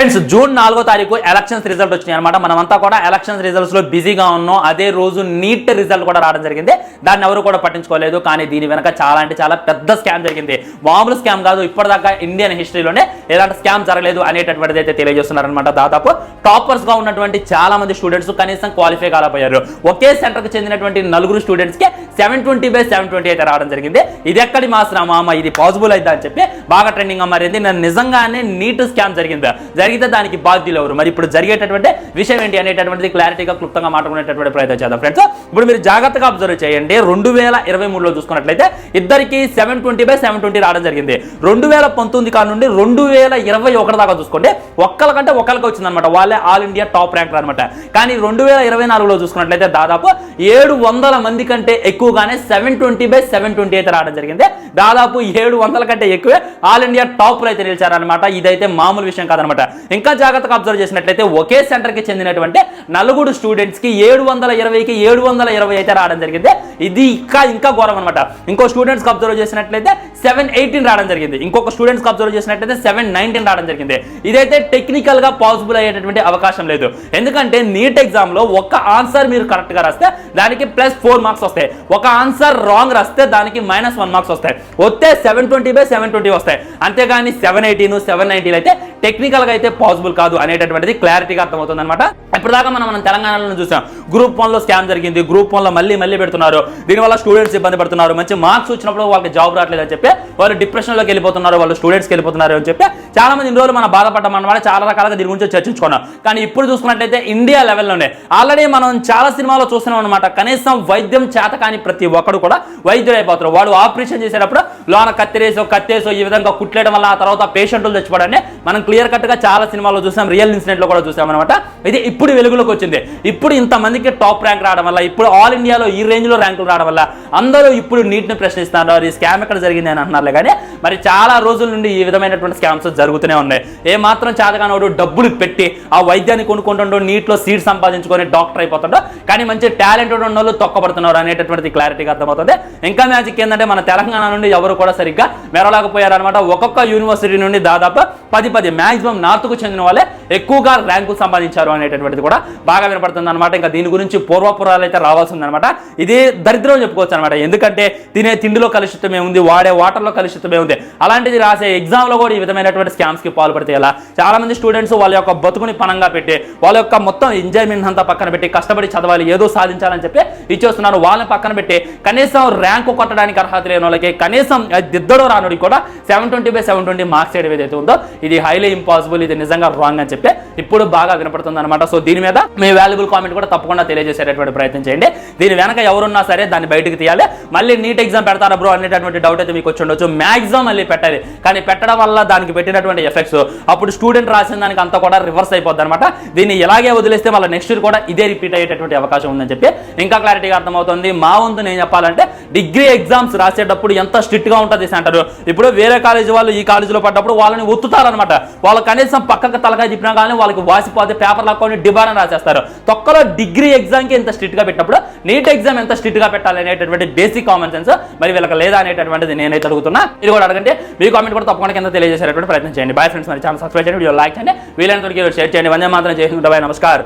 Friends June 4వ తారీఖు elections result వచ్చినాయి అనమాట. మనమంతా కూడా ఎలక్షన్స్ రిజల్ట్స్ లో బిజీగా ఉన్నాం. అదే రోజు నీట్ రిజల్ట్ కూడా రావడం జరిగింది. దాన్ని ఎవరు కూడా పట్టించుకోలేదు. కానీ దీని వెనక చాలా అంటే చాలా పెద్ద స్కామ్ జరిగింది. మామూలు స్కామ్ కాదు, ఇప్పటిదాకా ఇండియన్ హిస్టరీలోనే ఎలాంటి స్కామ్ జరగలేదు అనేటటువంటిది అయితే తెలియజేస్తున్నారనమాట. దాదాపు టాపర్స్ గా ఉన్నటువంటి చాలా మంది స్టూడెంట్స్ కనీసం క్వాలిఫై కాలేకపోయారు. ఒకే సెంటర్ కి చెందినటువంటి 4 స్టూడెంట్స్ కి 720/720 అయితే రావడం జరిగింది. ఇది ఎక్కడి మాసరామా అమ్మ, ఇది పాసిబుల్ అయిద్దా అని చెప్పి బాగా ట్రెండింగ్ గా మారింది. నిజంగానే నీట్ స్కామ్ జరిగితే దానికి బాధ్యులు ఎవరు, మరి ఇప్పుడు జరిగేటటువంటి విషయం ఏంటి అనేటటువంటిది క్లారిటీగా క్లుప్తంగా మాట్లాడుకునేటటువంటి ప్రయత్నం చేద్దాం. ఫ్రెండ్స్ ఇప్పుడు మీరు జాగ్రత్తగా అబ్జర్వ్ చేయండి. 2023లో చూసుకున్నట్లయితే ఇద్దరికి 720/720 రావడం జరిగింది. 2019 కాడ నుండి 2021 దాకా చూసుకోండి, ఒక్కరికంటే ఒకరికి వచ్చిందనమాట. వాళ్ళే ఆల్ ఇండియా టాప్ ర్యాంకర్ అనమాట. కానీ 2024లో చూసుకున్నట్లయితే దాదాపు 700 మంది కంటే ఎక్కువగానే 720/720 అయితే రావడం జరిగింది. దాదాపు 700 కంటే ఎక్కువే ఆల్ ఇండియా టాప్ అయితే నిలిచారనమాట. ఇదైతే మామూలు విషయం కాదనమాట. ఇంకా జాగ్రత్తగా అబ్జర్వ్ చేసినట్లయితే ఒకే సెంటర్ కి చెందినటువంటి 4 స్టూడెంట్స్ కి 720కి 720 అయితే రావడం జరిగింది. ఇది ఇంకా ఘోరం అనమాట. ఇంకో స్టూడెంట్స్ అబ్జర్వ్ చేసినట్లయితే 718 రావడం జరిగింది. ఇంకొక స్టూడెంట్స్ అబ్జర్వ్ చేసినట్లయితే 719 రావడం జరిగింది. ఇదైతే టెక్నికల్ గా పాసిబుల్ అయ్యేటటువంటి అవకాశం లేదు. ఎందుకంటే నీట్ ఎగ్జామ్ లో ఒక ఆన్సర్ మీరు కరెక్ట్ గా రాస్తే దానికి +4 మార్క్స్ వస్తాయి. ఒక ఆన్సర్ రాంగ్ రాస్తే దానికి -1 మార్క్స్ వస్తాయి. వస్తే 720/720 వస్తాయి. అంతేగాని 718 719 అయితే టెక్నికల్ గా అయితే పాసిబుల్ కాదు అనేటటువంటిది క్లారిటీగా అర్థమవుతుంది అనమాట. ఇప్పటిదాకా మనం తెలంగాణలో చూసాం, గ్రూప్ 1 లో స్కామ్ జరిగింది, గ్రూప్ 1 లో మళ్ళీ పెడుతున్నారు. దీనివల్ల స్టూడెంట్స్ ఇబ్బంది పడుతున్నారు. మంచి మార్క్స్ వచ్చినప్పుడు వాళ్ళకి జాబ్ రావట్లేదు అని చెప్పి వాళ్ళు డిప్రెషన్ లోకి వెళ్ళిపోతున్నారు, వాళ్ళు స్టూడెంట్స్కి వెళ్ళిపోతున్నారు అని చెప్పి చాలా మంది ఇన్ని రోజులు మనం బాధపడ్డాం అన్నమాట. చాలా రకాలుగా దీని గురించి చర్చించుకున్నాం. కానీ ఇప్పుడు చూసుకున్నట్లయితే ఇండియా లెవెల్లోనే ఆల్రెడీ మనం చాలా సినిమాలో చూస్తున్నాం అనమాట. కనీసం వైద్యం చేత కానీ ప్రతి ఒక్కడు కూడా వైద్యుడు అయిపోతారు. వాడు ఆపరేషన్ చేసేటప్పుడు లోన కత్తేసో ఈ విధంగా కుట్లేయడం వల్ల ఆ తర్వాత పేషెంట్లు చచ్చిపోవడాన్ని మనం క్లియర్ కట్ గా చాలా సినిమాల్లో చూసాం, రియల్ ఇన్సిడెంట్ లో కూడా చూసాం అనమాట. ఇది ఇప్పుడు వెలుగులోకి వచ్చింది. ఇప్పుడు ఇంతమందికి టాప్ ర్యాంక్ రావడం వల్ల, ఇప్పుడు ఆల్ ఇండియాలో ఈ రేంజ్ లో ర్యాంకులు రావడం వల్ల అందరూ ఇప్పుడు నీట్ ని ప్రశ్నిస్తున్నారు. ఈ స్కామ్ ఎక్కడ జరిగింది అని అంటున్నారు. కానీ మరి చాలా రోజుల నుండి ఈ విధమైనటువంటి స్కామ్స్ జరుగుతూనే ఉన్నాయి. ఏ మాత్రం చేతగానోడు డబ్బులు పెట్టి ఆ వైద్యాన్ని కొనుక్కుంటుండో నీట్ లో సీట్ సంపాదించుకొని డాక్టర్ అయిపోతుండో, కానీ మంచి టాలెంటెడ్ ఉన్న వాళ్ళు తొక్కబడుతున్నారు అనేటటువంటిది క్లారిటీగా అర్థమవుతుంది. ఇంకా మ్యాజిక్ ఏంటంటే మన తెలంగాణ నుండి ఎవరు కూడా సరిగ్గా మెరవలేకపోయారు అనమాట. ఒక్కొక్క యూనివర్సిటీ నుండి దాదాపు 10 మాక్సిమం నార్త్ కు చెందిన వాళ్ళే ఎక్కువగా ర్యాంకులు సంపాదించారు అనేటటువంటిది కూడా బాగా వినపడుతుంది అనమాట. ఇంకా దీని గురించి పూర్వపురాలు అయితే రావాల్సింది అనమాట. ఇది దరిద్రం చెప్పుకోవచ్చు అనమాట. ఎందుకంటే తినే తిండిలో కలుషితమే ఉంది, వాడే వాటర్లో కలుషితమే ఉంది. అలాంటిది రాసే ఎగ్జామ్ లో కూడా ఈ విధమైనటువంటి స్కామ్స్ కి పాల్పడితే ఎలా? చాలా మంది స్టూడెంట్స్ వాళ్ళ యొక్క బతుకుని పనంగా పెట్టి, వాళ్ళ యొక్క మొత్తం ఎంజాయ్మెంట్ అంతా పక్కన పెట్టి కష్టపడి చదవాలి, ఏదో సాధించాలని చెప్పి ఇచ్చేస్తున్నారు. వాళ్ళని పక్కన పెట్టి కనీసం ర్యాంకు కొట్టడానికి అర్హత లేని వాళ్ళకి, కనీసం దిద్దడో రానుడికి కూడా 720/720 మార్క్స్ చేయడం ఏదైతే ఉందో ఇది హైలీ ఇంపాసిబుల్. ఇది నిజంగా రాంగ్ అని చెప్పి ఇప్పుడు బాగా వినపడుతుంది అనమాట. సో దీని మీద మీ వాల్యుబుల్ కామెంట్ కూడా తప్పకుండా తెలియజేసేటటువంటి ప్రయత్నం చేయండి. దీని వెనక ఎవరున్నా సరే దాన్ని బయటకు తీయాలి. మళ్ళీ నీట్ ఎగ్జామ్ పెడతారా బ్రో అనేటటువంటి డౌట్ అయితే మీకు వచ్చి ఉండొచ్చు. మ్యాక్సిమం మళ్ళీ పెట్టాలి, కానీ పెట్టడం వల్ల దానికి పెట్టినటువంటి ఎఫెక్ట్స్ అప్పుడు స్టూడెంట్ రాసిన దానికి అంతా కూడా రివర్స్ అయిపోద్ది అనమాట. దీన్ని ఇలాగే వదిలేస్తే మళ్ళీ నెక్స్ట్ ఇయర్ కూడా ఇదే రిపీట్ అయ్యేటటువంటి అవకాశం ఉందని చెప్పి ఇంకా క్లారిటీగా అర్థమవుతుంది. మా వంతు నేను చెప్పాలంటే డిగ్రీ ఎగ్జామ్స్ రాసేటప్పుడు ఎంత స్ట్రిక్ట్ గా ఉంటుంది సెంటర్. ఇప్పుడు వేరే కాలేజీ వాళ్ళు ఈ కాలేజీలో పడ్డప్పుడు వాళ్ళని ఒత్తుతారనమాట. వాళ్ళు కనీసం పక్కకు తలకాయ చెప్పినా కానీ వాళ్ళకి వాసిపోతే పేపర్ లాక్కొని డిబారని రాసేస్తారు. తొక్కలో డిగ్రీ ఎగ్జామ్ కి ఎంత స్ట్రిక్ట్ గా పెట్టినప్పుడు నీట్ ఎగ్జామ్ ఎంత స్ట్రిక్ట్ గా పెట్టాలి అనేటటువంటి బేసిక్ కామన్ సెన్స్ మరి వీళ్ళకి లేదా అనేటటువంటిది నేనైతే అడుగుతున్నా. ఇది కూడా అడగండి. మీ కామెంట్ కూడా తప్పకుండా కింద తెలియజేసేటటువంటి ప్రయత్నం చేయండి. బై ఫ్రెండ్స్, మరి ఛానల్ సబ్స్క్రైబ్ చేయండి, వీడియో లైక్ చేయండి, వీలైనంత షేర్ చేయండి. వందే మాత్రం చేసి నమస్కారం.